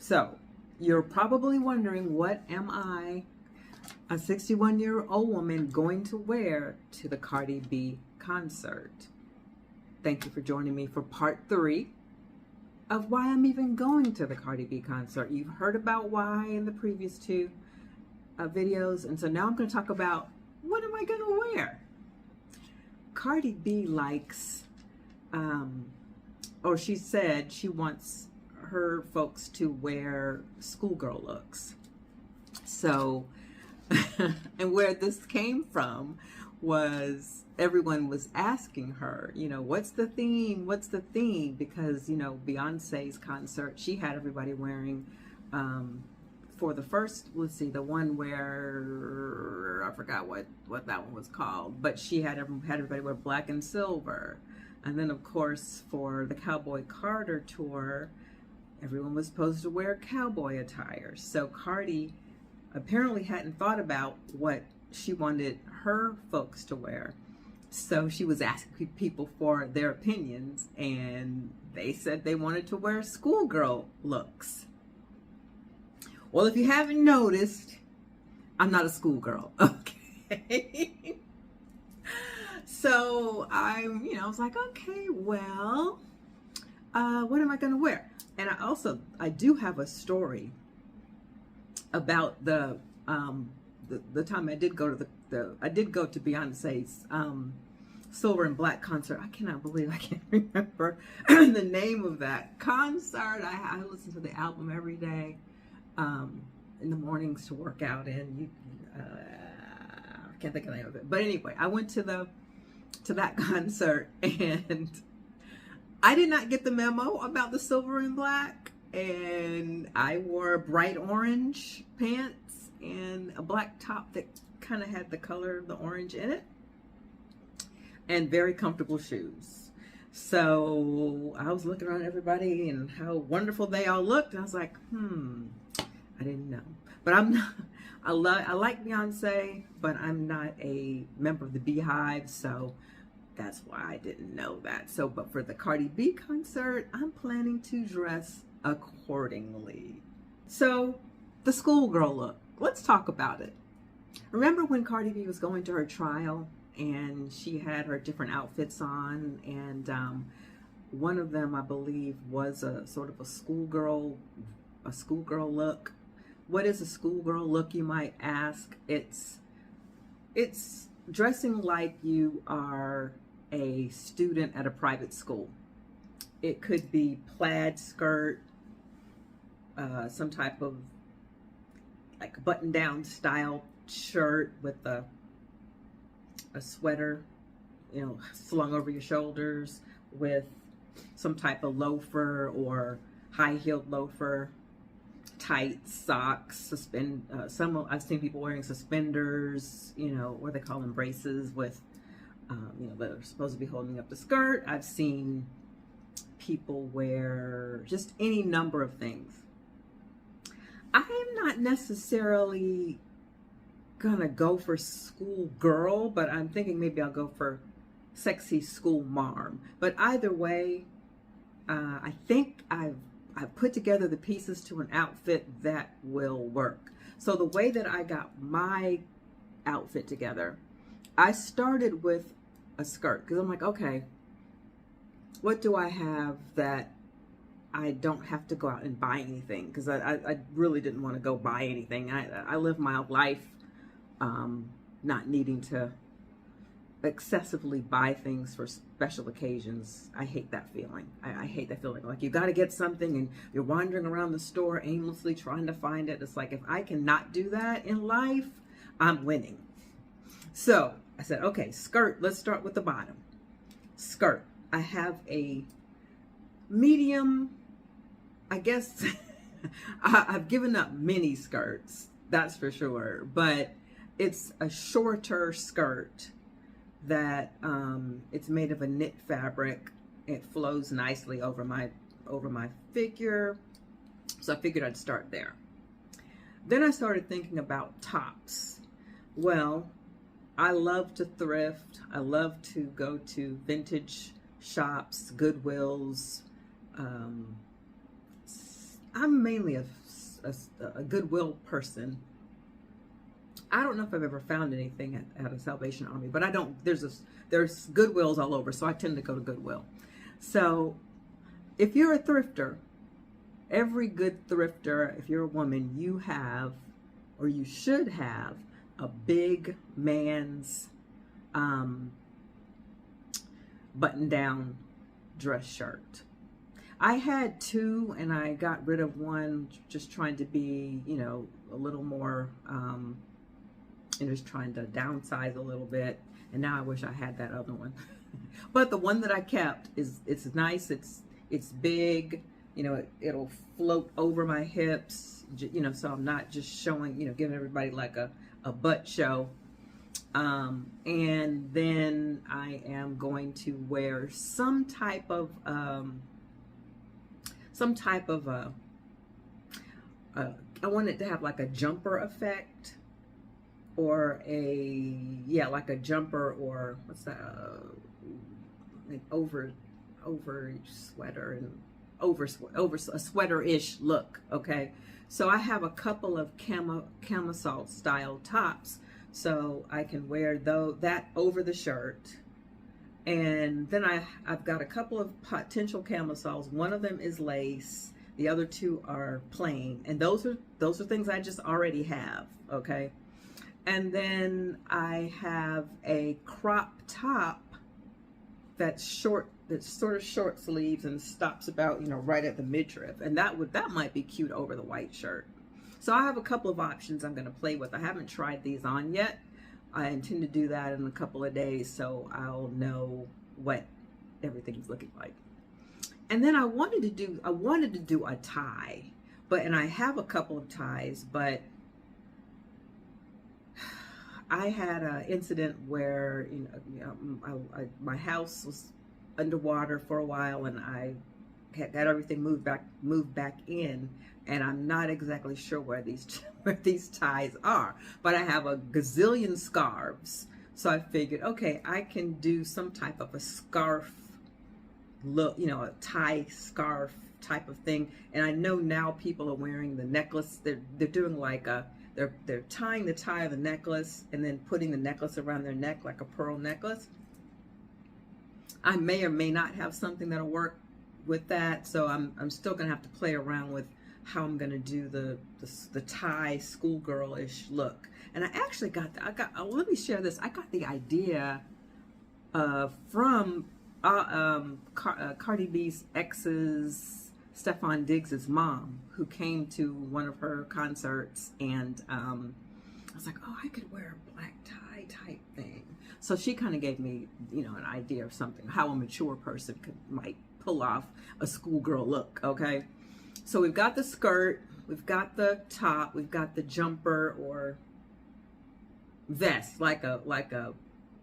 So, you're probably wondering, what am I, a 61-year-old woman, going to wear to the Cardi B concert? Thank you for joining me for part 3 of why I'm even going to the Cardi B concert. You've heard about why in the previous 2 videos, and so now I'm going to talk about what am I going to wear. Cardi B likes, or she said she wants her folks to wear schoolgirl looks. So, and where this came from was everyone was asking her, you know, what's the theme? What's the theme? Because, you know, Beyonce's concert, she had everybody wearing, for the first, let's see, the one where, I forgot what that one was called, but she had everybody wear black and silver. And then, of course, for the Cowboy Carter tour, everyone was supposed to wear cowboy attire. So Cardi apparently hadn't thought about what she wanted her folks to wear. So she was asking people for their opinions, and they said they wanted to wear schoolgirl looks. Well, if you haven't noticed, I'm not a schoolgirl, okay? So I was like, okay, well, what am I going to wear? And I do have a story about the time I did go to I did go to Beyonce's Silver and Black concert. I cannot believe I can't remember the name of that concert. I listen to the album every day in the mornings to work out in. I can't think of the name of it, but anyway, I went to that concert, and I did not get the memo about the Silver and Black, and I wore bright orange pants and a black top that kind of had the color of the orange in it, and very comfortable shoes. So I was looking around everybody and how wonderful they all looked, and I was like, I didn't know. But I'm not, I like Beyonce, but I'm not a member of the Beehive, so that's why I didn't know that. So, but for the Cardi B concert, I'm planning to dress accordingly. So, the schoolgirl look. Let's talk about it. Remember when Cardi B was going to her trial and she had her different outfits on, and one of them, I believe, was a sort of a schoolgirl look. What is a schoolgirl look, you might ask? It's dressing like you are a student at a private school. It could be plaid skirt, some type of like button-down style shirt with a sweater, you know, slung over your shoulders, with some type of loafer or high-heeled loafer, tights, socks, I've seen people wearing suspenders, you know, what they call them, braces with, you know, that are supposed to be holding up the skirt. I've seen people wear just any number of things. I am not necessarily gonna go for schoolgirl, but I'm thinking maybe I'll go for sexy school marm. But either way, I think I've put together the pieces to an outfit that will work. So the way that I got my outfit together, I started with a skirt, because I'm like, okay, what do I have that I don't have to go out and buy anything? Because I really didn't want to go buy anything. I live my life not needing to excessively buy things for special occasions. I hate that feeling. I hate that feeling. Like you got to get something and you're wandering around the store aimlessly trying to find it. It's like, if I cannot do that in life, I'm winning. So I said, okay, skirt. Let's start with the bottom. Skirt. I have a medium, I guess. I've given up mini skirts, that's for sure, but it's a shorter skirt that it's made of a knit fabric. It flows nicely over my figure, so I figured I'd start there. Then I started thinking about tops. Well, I love to thrift. I love to go to vintage shops, Goodwills, I'm mainly a Goodwill person. I don't know if I've ever found anything at a Salvation Army, but I don't. There's Goodwills all over, so I tend to go to Goodwill. So if you're a thrifter, every good thrifter, if you're a woman, you have, or you should have, a big man's button-down dress shirt. I had two, and I got rid of one, just trying to be, a little more, and just trying to downsize a little bit. And now I wish I had that other one. But the one that I kept it's nice. It's big. It'll float over my hips. So I'm not just showing, giving everybody like a butt show. And then I am going to wear some type of I want it to have like a jumper effect, or like a jumper, or what's that, like over sweater, and over a sweater-ish look. Okay, so I have a couple of camisole style tops, so I can wear that over the shirt. And then I've got a couple of potential camisoles. One of them is lace. The other two are plain. And those are things I just already have, okay? And then I have a crop top that's short, that's sort of short sleeves and stops about, right at the midriff. And that might be cute over the white shirt. So I have a couple of options I'm going to play with. I haven't tried these on yet. I intend to do that in a couple of days, so I'll know what everything's looking like. And then I wanted to do a tie, and I have a couple of ties, but I had an incident where my house was underwater for a while, and I got everything moved back in, and I'm not exactly sure where these ties are, but I have a gazillion scarves. So I figured, okay, I can do some type of a scarf look, a tie scarf type of thing. And I know now people are wearing the necklace. They're doing like they're tying the tie of the necklace and then putting the necklace around their neck like a pearl necklace. I may or may not have something that'll work with that, so I'm still gonna have to play around with how I'm gonna do the tie schoolgirl-ish look. And I actually let me share this. I got the idea from Cardi B's ex's Stefon Diggs's mom, who came to one of her concerts, and I was like, oh, I could wear a black tie type thing. So she kind of gave me, an idea of something, how a mature person might pull off a schoolgirl look. Okay, so we've got the skirt, we've got the top, we've got the jumper or vest, like a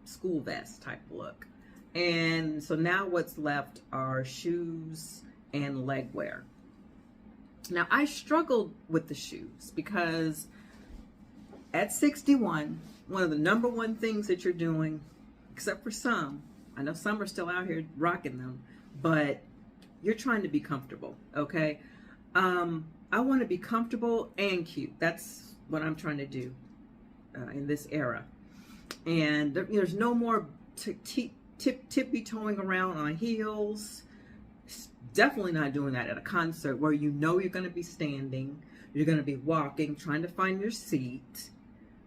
school vest type look. And so now what's left are shoes and leg wear. Now I struggled with the shoes because at 61, one of the number one things that you're doing, except for some, I know some are still out here rocking them, but you're trying to be comfortable, okay? I want to be comfortable and cute. That's what I'm trying to do in this era. And there's no more tippy-toeing around on heels. Definitely not doing that at a concert where you're going to be standing, you're going to be walking, trying to find your seat,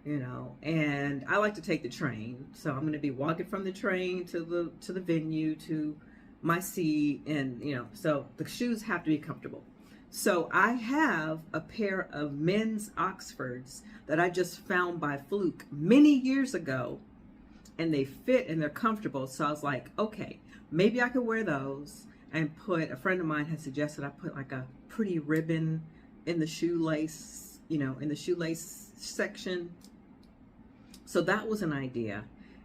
and I like to take the train. So I'm going to be walking from the train to the venue to my seat, and so the shoes have to be comfortable. So I have a pair of men's Oxfords that I just found by fluke many years ago, and they fit and they're comfortable. So I was like, okay, maybe I could wear those, and a friend of mine had suggested I put like a pretty ribbon in the shoelace, in the shoelace section. So that was an idea.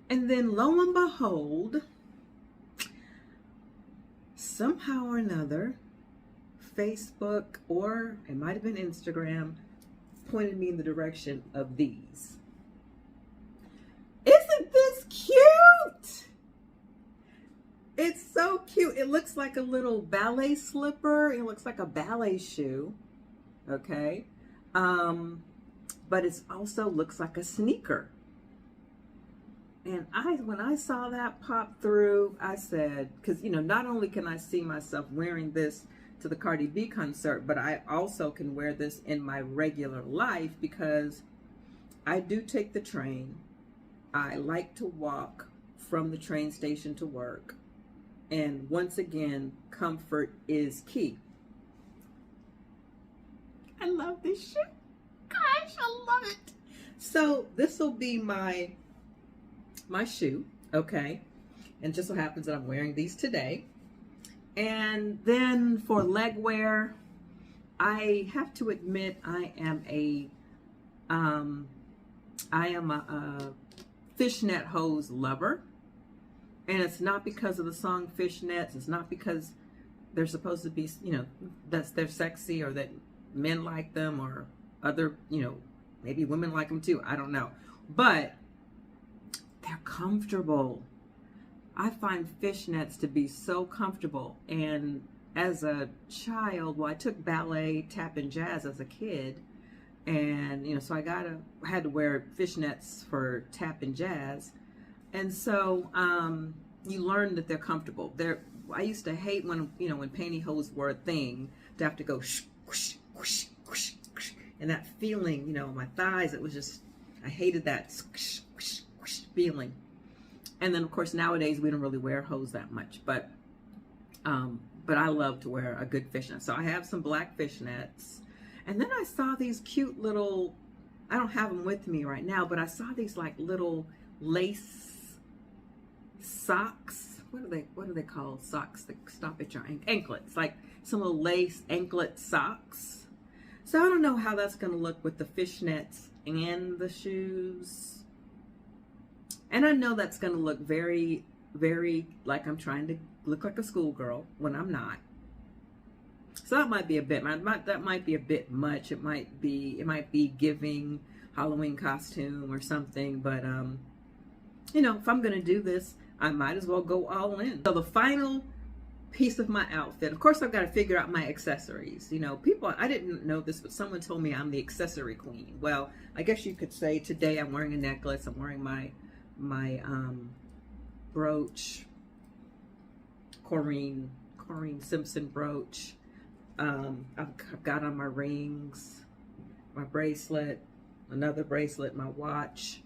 And then lo and behold, somehow or another, Facebook, or it might have been Instagram, pointed me in the direction of these. Isn't this cute? It's so cute. It looks like a little ballet slipper. It looks like a ballet shoe. Okay. Um, but it also looks like a sneaker. And when I saw that pop through, I said, because, not only can I see myself wearing this to the Cardi B concert, but I also can wear this in my regular life because I do take the train. I like to walk from the train station to work. And once again, comfort is key. I love this shit. Gosh, I love it. So this will be my shoe, okay? And just so happens that I'm wearing these today. And then for leg wear, I have to admit I am a fishnet hose lover. And it's not because of the song Fishnets. It's not because they're supposed to be, that they're sexy or that men like them or other, maybe women like them too. I don't know. But they're comfortable. I find fishnets to be so comfortable. And as a child, I took ballet, tap, and jazz as a kid. And, so I had to wear fishnets for tap and jazz. And so you learn that they're comfortable. I used to hate when pantyhose were a thing, to have to go whoosh, whoosh, whoosh, whoosh, whoosh. And that feeling, on my thighs, it was just, I hated that whoosh, whoosh, whoosh feeling. And then, of course, nowadays we don't really wear hose that much, but I love to wear a good fishnet. So I have some black fishnets. And then I saw these cute little, I don't have them with me right now, but I saw these like little lace socks. What are they called? Socks that stop at your anklets, like some little lace anklet socks. So I don't know how that's going to look with the fishnets and the shoes. And I know that's going to look very, very like I'm trying to look like a schoolgirl when I'm not. So that might be a bit much. It might be giving Halloween costume or something. But if I'm gonna do this, I might as well go all in. So the final piece of my outfit, of course, I've got to figure out my accessories. I didn't know this, but someone told me I'm the accessory queen. Well, I guess you could say today I'm wearing a necklace. I'm wearing my brooch, Corrine Simpson brooch. I've got on my rings, my bracelet, another bracelet, my watch,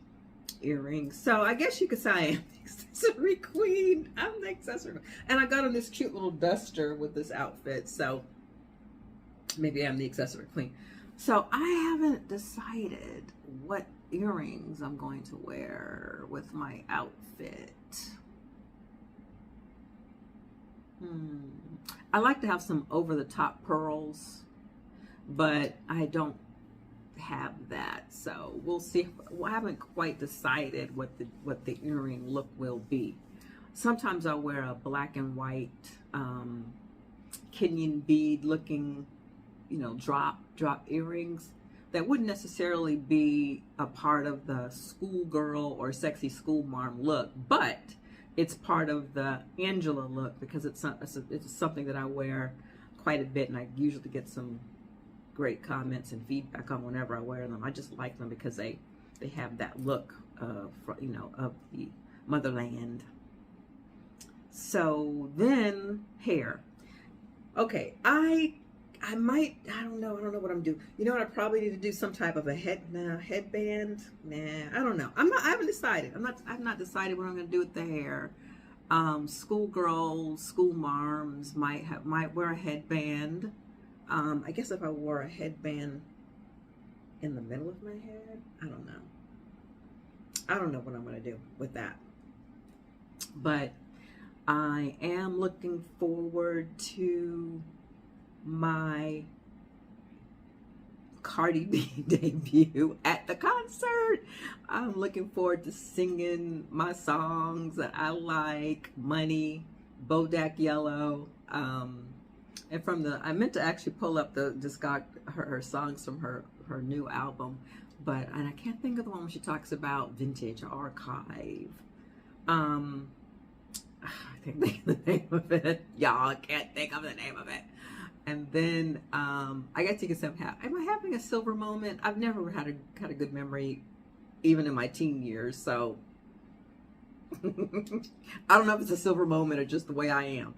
earrings. So I guess you could say I am the accessory queen. I'm the accessory queen. And I got on this cute little duster with this outfit. So maybe I'm the accessory queen. So I haven't decided what earrings I'm going to wear with my outfit. I like to have some over-the-top pearls, but I don't have that. So we'll see. I haven't quite decided what the earring look will be. Sometimes I'll wear a black and white Kenyan bead looking, drop earrings that wouldn't necessarily be a part of the schoolgirl or sexy school marm look, but it's part of the Angela look because it's something that I wear quite a bit, and I usually get some great comments and feedback on whenever I wear them. I just like them because they have that look of the motherland. So then hair. Okay, I don't know what I'm doing. You know what I probably need to do? Some type of a headband. I don't know. I haven't decided. I've not decided what I'm going to do with the hair. Schoolgirls, school marms might wear a headband. I guess if I wore a headband in the middle of my head, I don't know. I don't know what I'm going to do with that. But I am looking forward to my Cardi B debut at the concert. I'm looking forward to singing my songs that I like, Money, Bodak Yellow, and I meant to actually pull up her songs from her new album, and I can't think of the one where she talks about vintage archive. I can't think of the name of it. Y'all, I can't think of the name of it. And then I got to get some. Am I having a silver moment? I've never had a good memory, even in my teen years. So I don't know if it's a silver moment or just the way I am.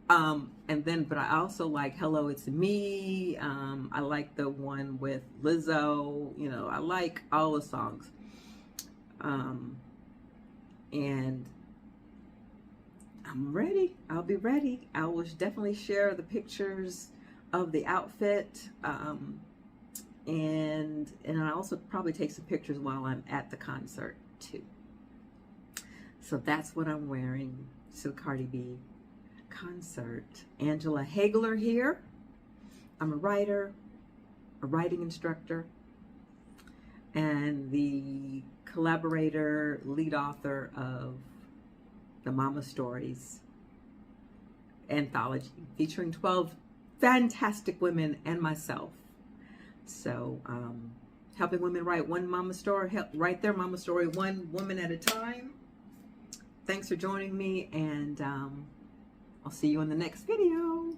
And then, but I also like Hello, It's Me. I like the one with Lizzo. You know, I like all the songs. And I'm ready. I'll be ready. I will definitely share the pictures of the outfit. And I also probably take some pictures while I'm at the concert too. So that's what I'm wearing. So Cardi B concert. Angela Hagler here. I'm a writer, a writing instructor, and the collaborator, lead author of the Mama Stories anthology, featuring 12 fantastic women and myself. So, helping women write one mama story, write their mama story one woman at a time. Thanks for joining me, and I'll see you in the next video.